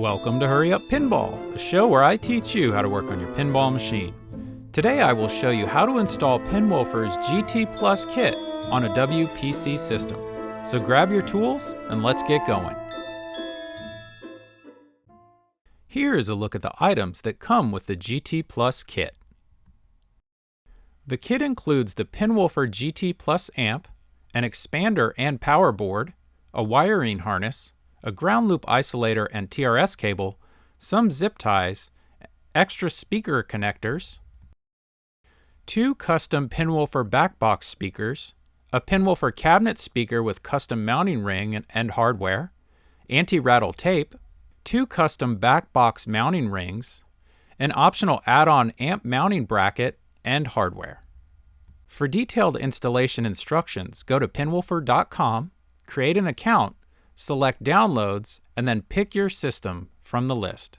Welcome to Hurry Up Pinball, a show where I teach you how to work on your pinball machine. Today I will show you how to install PinWoofer's GT Plus Kit on a WPC system. So grab your tools and let's get going. Here is a look at the items that come with the GT Plus Kit. The kit includes the PinWoofer GT Plus amp, an expander and power board, a wiring harness, a ground loop isolator and TRS cable, some zip ties, extra speaker connectors, 2 custom PinWoofer backbox speakers, a PinWoofer cabinet speaker with custom mounting ring and hardware, anti-rattle tape, 2 custom backbox mounting rings, an optional add-on amp mounting bracket, and hardware. For detailed installation instructions, go to pinwoofer.com, create an account, select Downloads, and then pick your system from the list.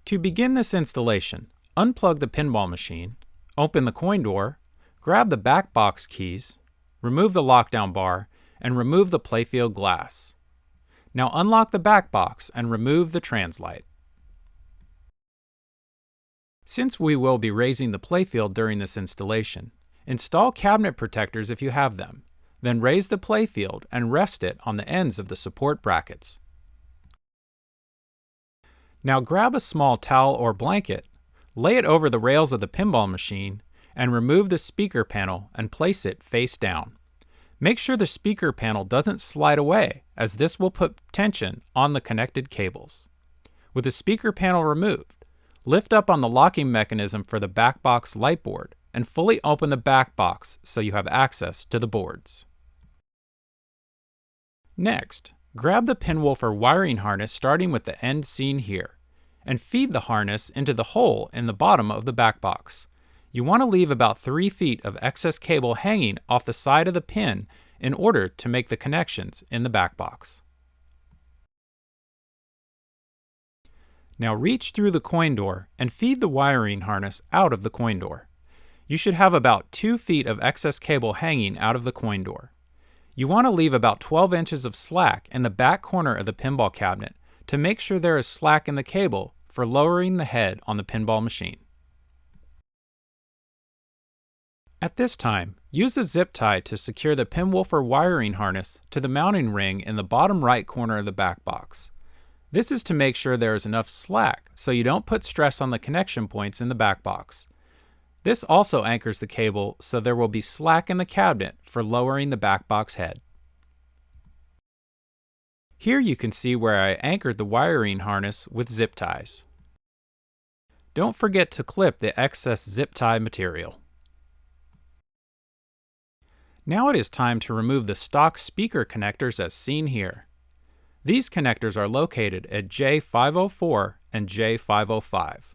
To begin this installation, unplug the pinball machine, open the coin door, grab the back box keys, remove the lockdown bar, and remove the playfield glass. Now unlock the back box and remove the translight. Since we will be raising the playfield during this installation, install cabinet protectors if you have them. Then raise the playfield and rest it on the ends of the support brackets. Now grab a small towel or blanket, lay it over the rails of the pinball machine, and remove the speaker panel and place it face down. Make sure the speaker panel doesn't slide away, as this will put tension on the connected cables. With the speaker panel removed, lift up on the locking mechanism for the backbox light board and fully open the back box so you have access to the boards. Next, grab the PinWoofer wiring harness starting with the end seen here, and feed the harness into the hole in the bottom of the back box. You want to leave about 3 feet of excess cable hanging off the side of the pin in order to make the connections in the back box. Now reach through the coin door and feed the wiring harness out of the coin door. You should have about 2 feet of excess cable hanging out of the coin door. You want to leave about 12 inches of slack in the back corner of the pinball cabinet to make sure there is slack in the cable for lowering the head on the pinball machine. At this time, use a zip tie to secure the PinWoofer wiring harness to the mounting ring in the bottom right corner of the back box. This is to make sure there is enough slack so you don't put stress on the connection points in the back box. This also anchors the cable so there will be slack in the cabinet for lowering the back box head. Here you can see where I anchored the wiring harness with zip ties. Don't forget to clip the excess zip tie material. Now it is time to remove the stock speaker connectors as seen here. These connectors are located at J504 and J505.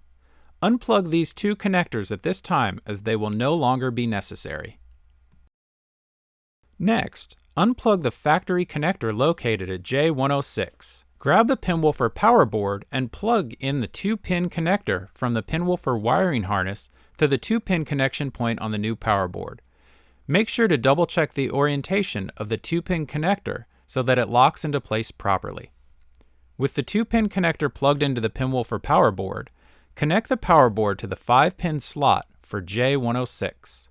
Unplug these 2 connectors at this time as they will no longer be necessary. Next, unplug the factory connector located at J106. Grab the PinWoofer power board and plug in the 2-pin connector from the PinWoofer wiring harness to the 2-pin connection point on the new power board. Make sure to double check the orientation of the 2-pin connector so that it locks into place properly. With the 2-pin connector plugged into the PinWoofer power board, connect the power board to the 5-pin slot for J106.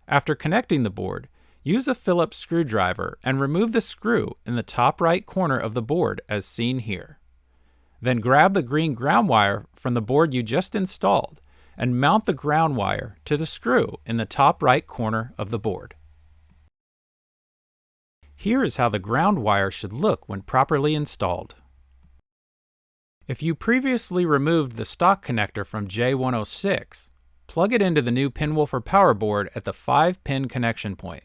After connecting the board, use a Phillips screwdriver and remove the screw in the top right corner of the board as seen here. Then grab the green ground wire from the board you just installed and mount the ground wire to the screw in the top right corner of the board. Here is how the ground wire should look when properly installed. If you previously removed the stock connector from J106, plug it into the new PinWoofer power board at the 5-pin connection point.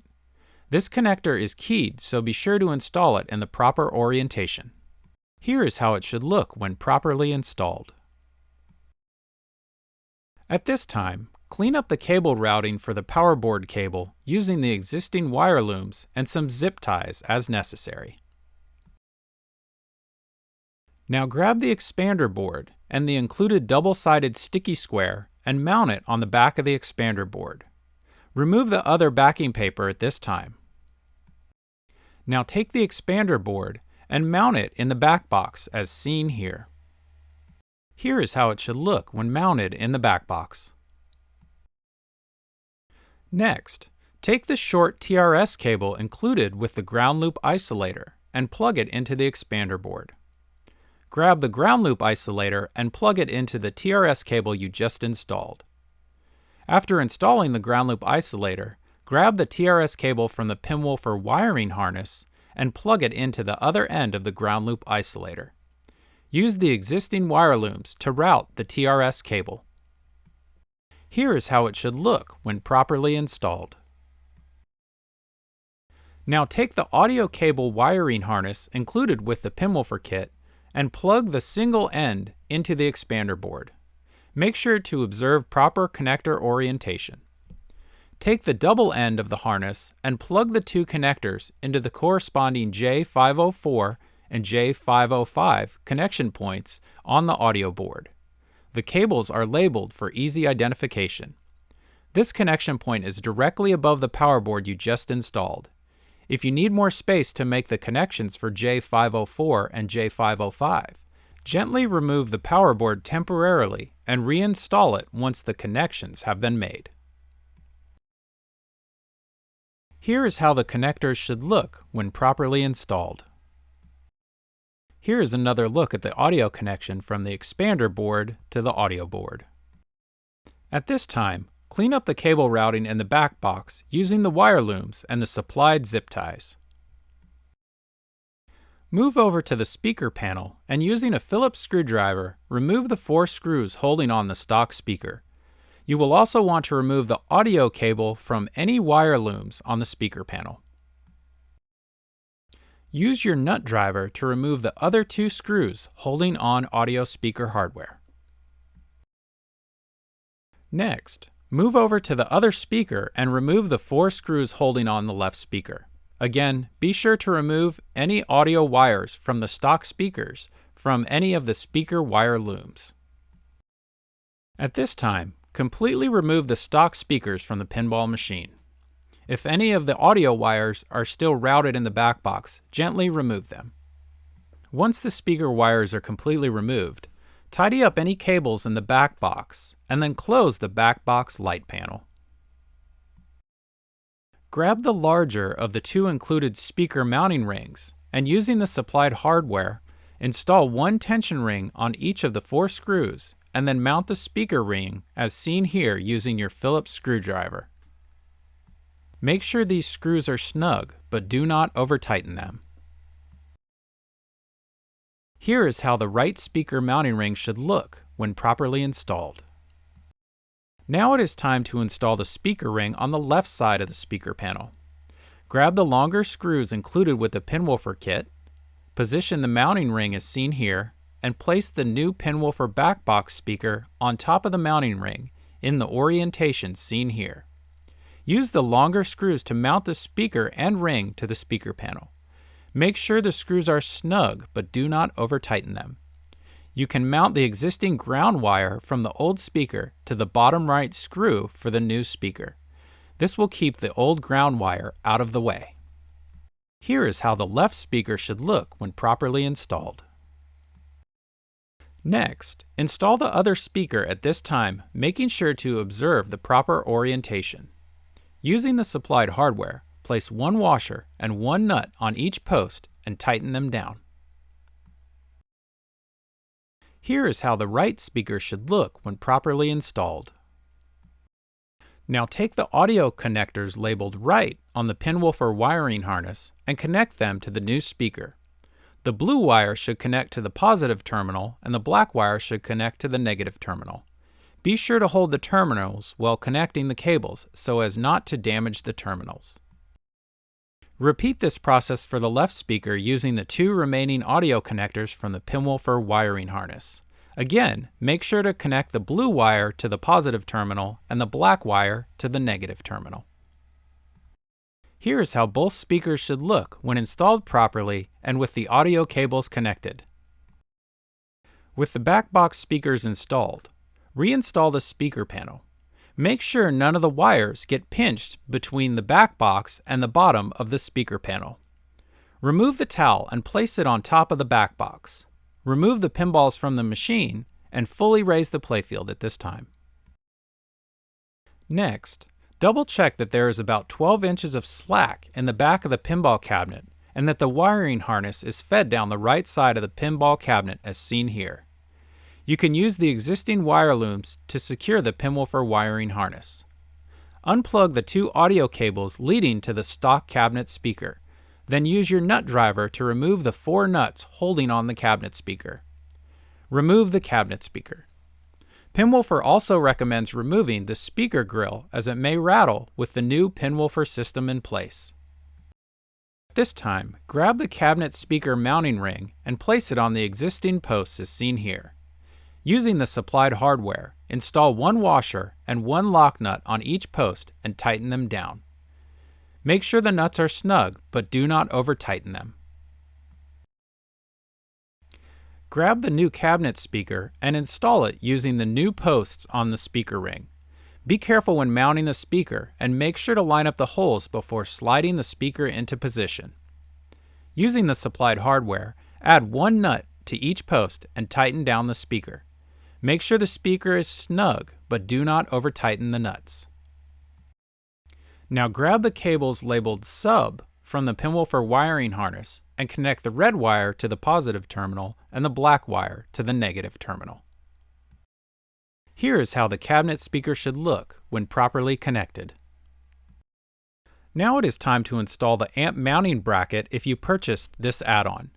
This connector is keyed, so be sure to install it in the proper orientation. Here is how it should look when properly installed. At this time, clean up the cable routing for the power board cable using the existing wire looms and some zip ties as necessary. Now grab the expander board and the included double-sided sticky square and mount it on the back of the expander board. Remove the other backing paper at this time. Now take the expander board and mount it in the back box as seen here. Here is how it should look when mounted in the back box. Next, take the short TRS cable included with the ground loop isolator and plug it into the expander board. Grab the ground loop isolator and plug it into the TRS cable you just installed. After installing the ground loop isolator, grab the TRS cable from the PinWoofer wiring harness and plug it into the other end of the ground loop isolator. Use the existing wire looms to route the TRS cable. Here is how it should look when properly installed. Now take the audio cable wiring harness included with the PinWoofer kit and plug the single end into the expander board. Make sure to observe proper connector orientation. Take the double end of the harness and plug the two connectors into the corresponding J504 and J505 connection points on the audio board. The cables are labeled for easy identification. This connection point is directly above the power board you just installed. If you need more space to make the connections for J504 and J505, gently remove the power board temporarily and reinstall it once the connections have been made. Here is how the connectors should look when properly installed. Here is another look at the audio connection from the expander board to the audio board. At this time, clean up the cable routing in the back box using the wire looms and the supplied zip ties. Move over to the speaker panel and using a Phillips screwdriver, remove the 4 screws holding on the stock speaker. You will also want to remove the audio cable from any wire looms on the speaker panel. Use your nut driver to remove the other 2 screws holding on audio speaker hardware. Next, move over to the other speaker and remove the 4 screws holding on the left speaker. Again, be sure to remove any audio wires from the stock speakers from any of the speaker wire looms. At this time, completely remove the stock speakers from the pinball machine. If any of the audio wires are still routed in the back box, gently remove them. Once the speaker wires are completely removed, tidy up any cables in the back box and then close the back box light panel. Grab the larger of the 2 included speaker mounting rings and using the supplied hardware, install 1 tension ring on each of the 4 screws and then mount the speaker ring as seen here using your Phillips screwdriver. Make sure these screws are snug, but do not over-tighten them. Here is how the right speaker mounting ring should look when properly installed. Now it is time to install the speaker ring on the left side of the speaker panel. Grab the longer screws included with the PinWoofer kit, position the mounting ring as seen here, and place the new PinWoofer backbox speaker on top of the mounting ring in the orientation seen here. Use the longer screws to mount the speaker and ring to the speaker panel. Make sure the screws are snug, but do not over-tighten them. You can mount the existing ground wire from the old speaker to the bottom right screw for the new speaker. This will keep the old ground wire out of the way. Here is how the left speaker should look when properly installed. Next, install the other speaker at this time, making sure to observe the proper orientation. Using the supplied hardware, place 1 washer and 1 nut on each post and tighten them down. Here is how the right speaker should look when properly installed. Now take the audio connectors labeled right on the PinWoofer wiring harness and connect them to the new speaker. The blue wire should connect to the positive terminal and the black wire should connect to the negative terminal. Be sure to hold the terminals while connecting the cables so as not to damage the terminals. Repeat this process for the left speaker using the 2 remaining audio connectors from the PinWoofer wiring harness. Again, make sure to connect the blue wire to the positive terminal and the black wire to the negative terminal. Here is how both speakers should look when installed properly and with the audio cables connected. With the backbox speakers installed, reinstall the speaker panel. Make sure none of the wires get pinched between the back box and the bottom of the speaker panel. Remove the towel and place it on top of the back box. Remove the pinballs from the machine and fully raise the playfield at this time. Next, double check that there is about 12 inches of slack in the back of the pinball cabinet and that the wiring harness is fed down the right side of the pinball cabinet as seen here. You can use the existing wire looms to secure the PinWoofer wiring harness. Unplug the 2 audio cables leading to the stock cabinet speaker. Then use your nut driver to remove the 4 nuts holding on the cabinet speaker. Remove the cabinet speaker. PinWoofer also recommends removing the speaker grill as it may rattle with the new PinWoofer system in place. At this time, grab the cabinet speaker mounting ring and place it on the existing posts as seen here. Using the supplied hardware, install 1 washer and 1 lock nut on each post and tighten them down. Make sure the nuts are snug, but do not over-tighten them. Grab the new cabinet speaker and install it using the new posts on the speaker ring. Be careful when mounting the speaker and make sure to line up the holes before sliding the speaker into position. Using the supplied hardware, add 1 nut to each post and tighten down the speaker. Make sure the speaker is snug, but do not over-tighten the nuts. Now grab the cables labeled sub from the PinWoofer wiring harness and connect the red wire to the positive terminal and the black wire to the negative terminal. Here is how the cabinet speaker should look when properly connected. Now it is time to install the amp mounting bracket if you purchased this add-on.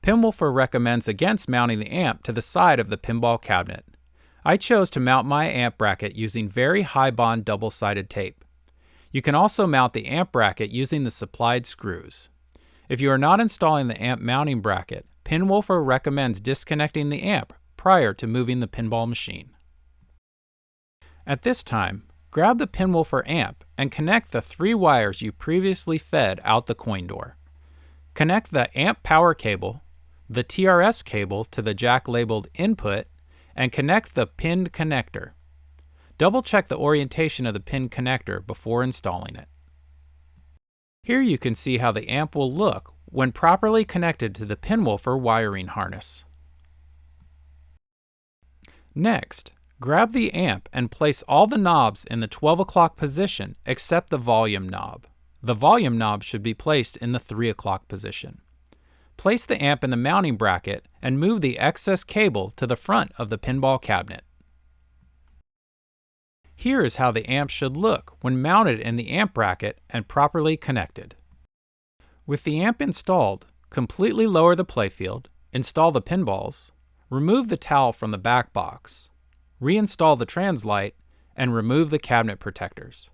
PinWoofer recommends against mounting the amp to the side of the pinball cabinet. I chose to mount my amp bracket using very high bond double-sided tape. You can also mount the amp bracket using the supplied screws. If you are not installing the amp mounting bracket, PinWoofer recommends disconnecting the amp prior to moving the pinball machine. At this time, grab the PinWoofer amp and connect the 3 wires you previously fed out the coin door. Connect the amp power cable, the TRS cable to the jack labeled input, and connect the pinned connector. Double check the orientation of the pin connector before installing it. Here you can see how the amp will look when properly connected to the PinWoofer wiring harness. Next, grab the amp and place all the knobs in the 12 o'clock position except the volume knob. The volume knob should be placed in the 3 o'clock position. Place the amp in the mounting bracket and move the excess cable to the front of the pinball cabinet. Here is how the amp should look when mounted in the amp bracket and properly connected. With the amp installed, completely lower the playfield, install the pinballs, remove the towel from the back box, reinstall the translite, and remove the cabinet protectors.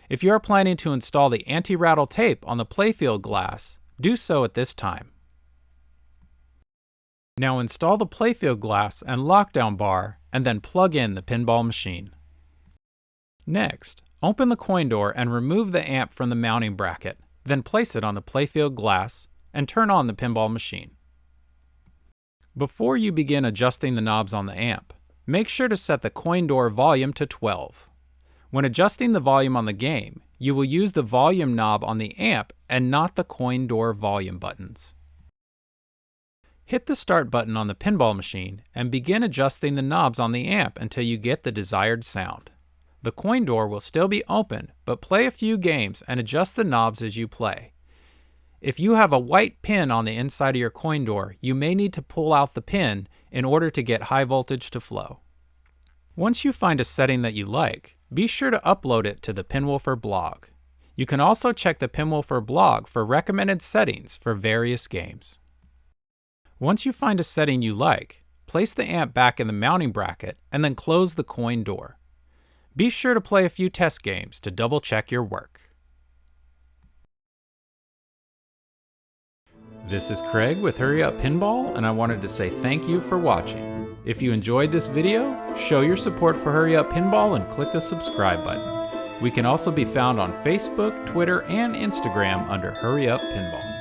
If you are planning to install the anti-rattle tape on the playfield glass, do so at this time. Now install the playfield glass and lockdown bar and then plug in the pinball machine. Next, open the coin door and remove the amp from the mounting bracket, then place it on the playfield glass and turn on the pinball machine. Before you begin adjusting the knobs on the amp, make sure to set the coin door volume to 12. When adjusting the volume on the game, you will use the volume knob on the amp and not the coin door volume buttons. Hit the start button on the pinball machine and begin adjusting the knobs on the amp until you get the desired sound. The coin door will still be open, but play a few games and adjust the knobs as you play. If you have a white pin on the inside of your coin door, you may need to pull out the pin in order to get high voltage to flow. Once you find a setting that you like, be sure to upload it to the PinWoofer blog. You can also check the PinWoofer blog for recommended settings for various games. Once you find a setting you like, place the amp back in the mounting bracket and then close the coin door. Be sure to play a few test games to double check your work. This is Craig with HurryUpPinball, and I wanted to say thank you for watching. If you enjoyed this video, show your support for HurryUpPinball and click the subscribe button. We can also be found on Facebook, Twitter, and Instagram under HurryUpPinball.